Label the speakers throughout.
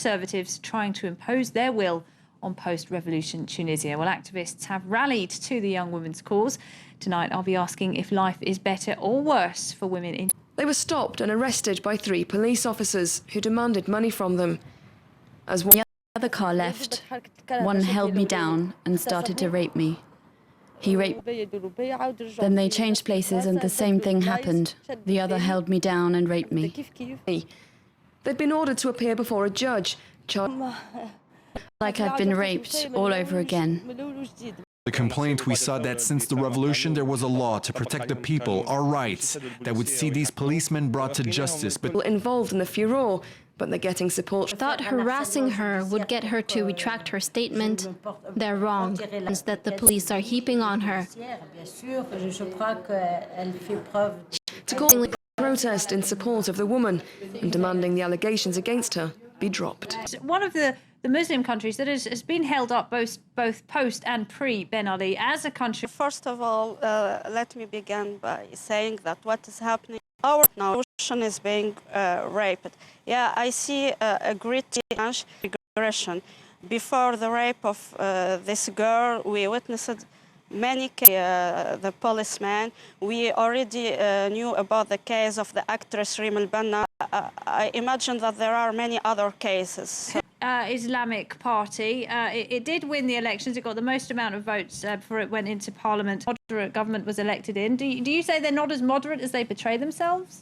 Speaker 1: Conservatives trying to impose their will on post-revolution Tunisia. Well, activists have rallied to the young women's cause. Tonight, I'll be asking if life is better or worse for women in...
Speaker 2: They were stopped and arrested by 3 police officers who demanded money from them. As one...
Speaker 3: The other car left. One held me down and started to rape me. He raped... Then they changed places and the same thing happened. The other held me down and raped me.
Speaker 2: They'd been ordered to appear before a judge.
Speaker 3: Like I've been raped all over again.
Speaker 4: The complaint, we saw that since the revolution there was a law to protect the people, our rights, that would see these policemen brought to justice, but...
Speaker 2: Involved in the furore, but they're getting support.
Speaker 5: Thought harassing her would get her to retract her statement. They're wrong. It's that the police are heaping on her.
Speaker 2: To call protest in support of the woman and demanding the allegations against her be dropped.
Speaker 1: One of the Muslim countries that has been held up both post and pre-Ben Ali as a country.
Speaker 6: First of all, let me begin by saying that what is happening, our nation is being raped. Yeah, I see a great regression. Before the rape of this girl, we witnessed many cases, the policeman. We already knew about the case of the actress Reem Al-Banna. I imagine that there are many other cases.
Speaker 1: Islamic Party, it did win the elections. It got the most amount of votes before it went into parliament. Moderate government was elected in. Do you say they're not as moderate as they portray themselves?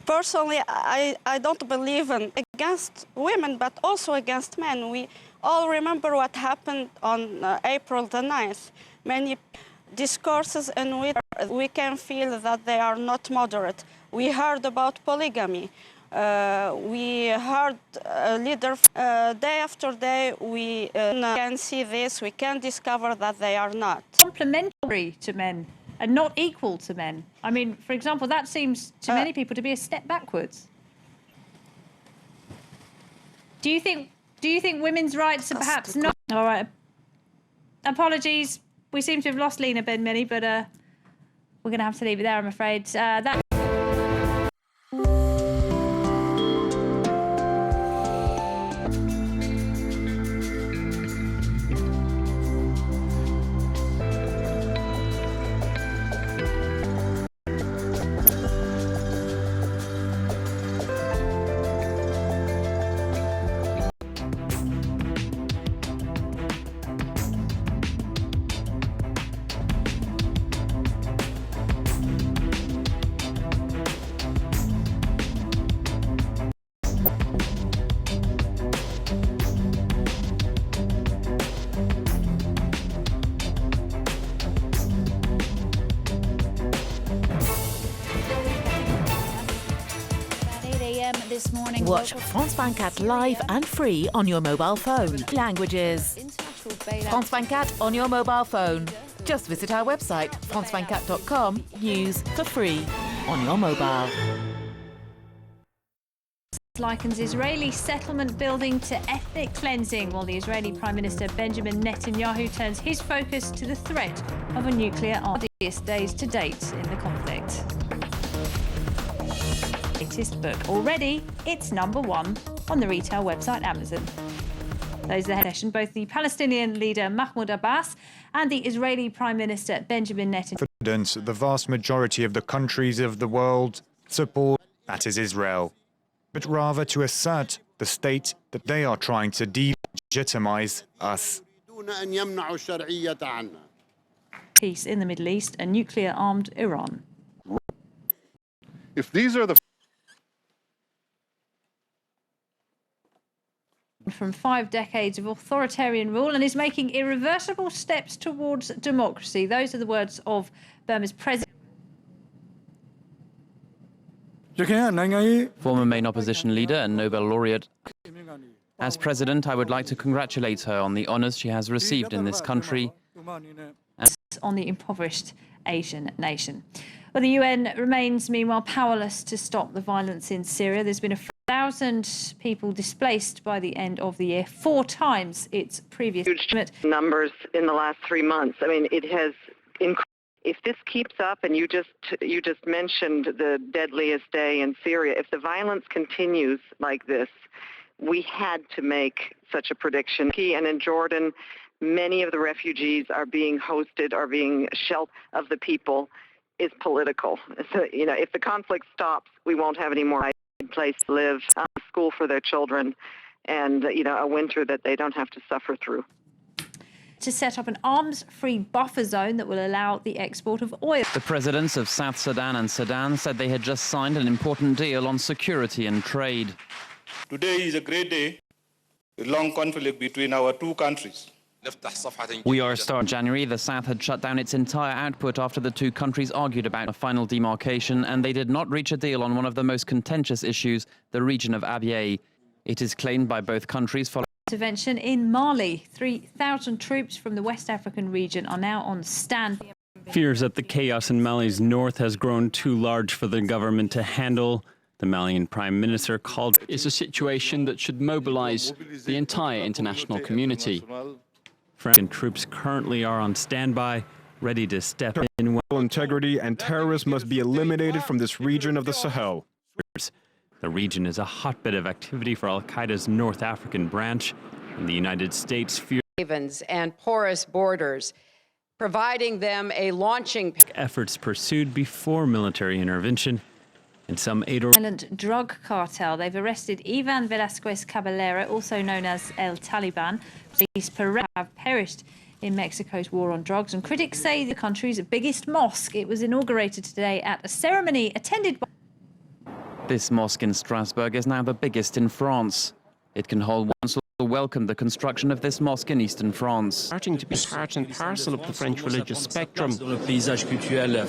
Speaker 6: Personally, I don't believe in against women, but also against men. We all remember what happened on April the 9th. Many discourses in which we can feel that they are not moderate. We heard about polygamy. We heard a leader day after day. We can see this. We can discover that they are not
Speaker 1: complementary to men and not equal to men. I mean, for example, that seems to many people to be a step backwards. Do you think women's rights are perhaps not? All right. Apologies. We seem to have lost Lena Ben-Meni, but we're going to have to leave it there, I'm afraid.
Speaker 7: This morning. Watch France 24 live and free on your mobile phone. Languages. France 24 on your mobile phone. Just visit our website, france24.com. News for free on your mobile.
Speaker 1: Likens Israeli settlement building to ethnic cleansing, while the Israeli Prime Minister Benjamin Netanyahu turns his focus to the threat of a nuclear armed days to date in the conflict. Latest book. Already, it's #1 on the retail website Amazon. Those are the head session. Both the Palestinian leader Mahmoud Abbas and the Israeli Prime Minister Benjamin Netanyahu.
Speaker 8: The vast majority of the countries of the world support, that is Israel, but rather to assert the state that they are trying to delegitimize us.
Speaker 1: Peace in the Middle East and nuclear-armed Iran.
Speaker 9: If these are the
Speaker 1: from 5 decades of authoritarian rule and is making irreversible steps towards democracy. Those are the words of Burma's president.
Speaker 10: Former main opposition leader and Nobel laureate. As president, I would like to congratulate her on the honours she has received in this country.
Speaker 1: On the impoverished Asian nation. Well, the UN remains, meanwhile, powerless to stop the violence in Syria. There's been 1,000 people displaced by the end of the year, 4 times its previous estimate.
Speaker 11: Numbers in the last 3 months. I mean, it has increased. If this keeps up, and you just mentioned the deadliest day in Syria, if the violence continues like this, we had to make such a prediction. And in Jordan, many of the refugees are being hosted, are being sheltered of the people is political. So, if the conflict stops, we won't have any more place to live, school for their children, and, a winter that they don't have to suffer through.
Speaker 1: To set up an arms-free buffer zone that will allow the export of oil.
Speaker 10: The presidents of South Sudan and Sudan said they had just signed an important deal on security and trade.
Speaker 9: Today is a great day, a long conflict between our two countries.
Speaker 10: We are starting. In January, the South had shut down its entire output after the two countries argued about a final demarcation, and they did not reach a deal on one of the most contentious issues, the region of Abyei. It is claimed by both countries following
Speaker 1: Intervention in Mali. 3,000 troops from the West African region are now on standby.
Speaker 12: Fears that the chaos in Mali's north has grown too large for the government to handle. The Malian Prime Minister called
Speaker 13: it's a situation that should mobilize the entire international community.
Speaker 12: French troops currently are on standby, ready to step in.
Speaker 14: Integrity and terrorists must be eliminated from this region of the Sahel.
Speaker 12: The region is a hotbed of activity for Al-Qaeda's North African branch, and the United States fears
Speaker 15: havens and porous borders, providing them a launching
Speaker 12: efforts pursued before military intervention. In some
Speaker 1: violent drug cartel, they've arrested Ivan Velasquez Caballero, also known as El Taliban. Police have perished in Mexico's war on drugs, and critics say the country's biggest mosque. It was inaugurated today at a ceremony attended by.
Speaker 10: This mosque in Strasbourg is now the biggest in France. It can hold one, so welcome the construction of this mosque in eastern France.
Speaker 16: Starting to be part and parcel of the French religious spectrum.
Speaker 10: The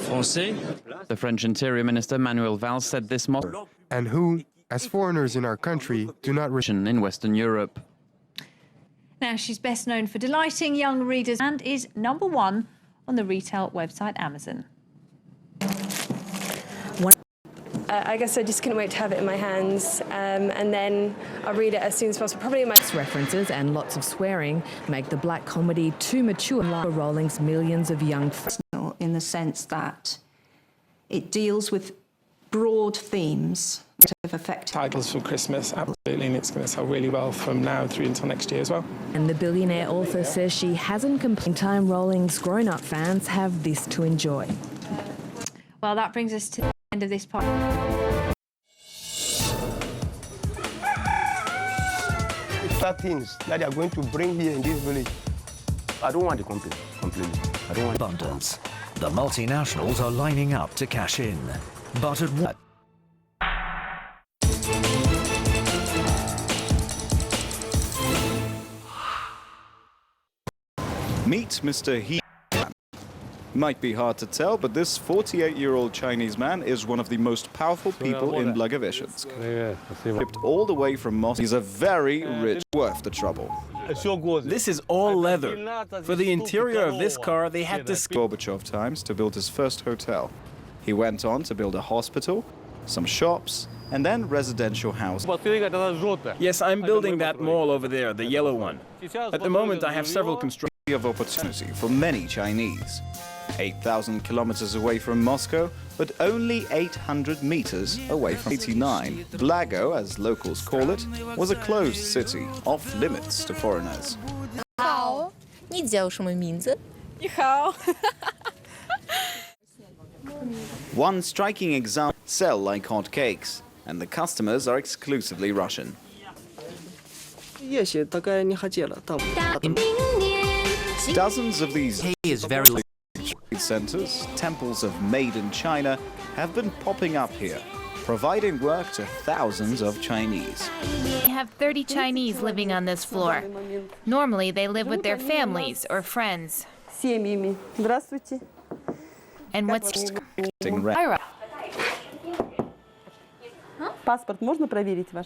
Speaker 10: French Interior Minister Manuel Valls said this mosque
Speaker 14: and who, as foreigners in our country, do not
Speaker 10: in Western Europe.
Speaker 1: Now, she's best known for delighting young readers and is #1 on the retail website Amazon.
Speaker 17: I guess I just couldn't wait to have it in my hands, and then I'll read it as soon as possible. Probably in my
Speaker 18: references and lots of swearing make the black comedy too mature for Rowling's millions of young fans.
Speaker 19: In the sense that it deals with broad themes that have affected
Speaker 20: titles for Christmas, absolutely, and it's going to sell really well from now through until next year as well.
Speaker 18: And the billionaire author says she hasn't complained. Time Rowling's grown-up fans have this to enjoy.
Speaker 1: Well, that brings us to the end of this part.
Speaker 21: 13 that they are going to bring here in this village. I don't want to complain. I don't want
Speaker 22: abundance. The multinationals are lining up to cash in. But at what?
Speaker 23: Meet Mr. He. Might be hard to tell, but this 48-year-old Chinese man is one of the most powerful people in Blagoveshchensk. Shipped all the way from Moscow. He's a very rich, worth the trouble.
Speaker 24: This is all leather. For the interior of this car, they had to
Speaker 23: Gorbachev times to build his first hotel. He went on to build a hospital, some shops, and then residential housing.
Speaker 24: Yes, I'm building that mall over there, the yellow one. At the moment, I have several constructions
Speaker 23: of opportunity for many Chinese. 8,000 kilometers away from Moscow, but only 800 meters away from 89. Blago, as locals call it, was a closed city, off limits to foreigners.
Speaker 25: 好，你叫什么名字？你好。
Speaker 23: One striking example, sell like hotcakes, and the customers are exclusively Russian. Dozens of these centers, temples of made in China, have been popping up here, providing work to thousands of Chinese.
Speaker 26: We have 30 Chinese living on this floor. Normally, they live with their families or friends. And what's Ira?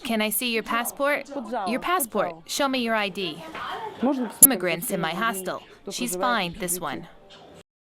Speaker 26: Can I see your passport? Your passport. Show me your ID. Immigrants in my hostel. She's fine, this one.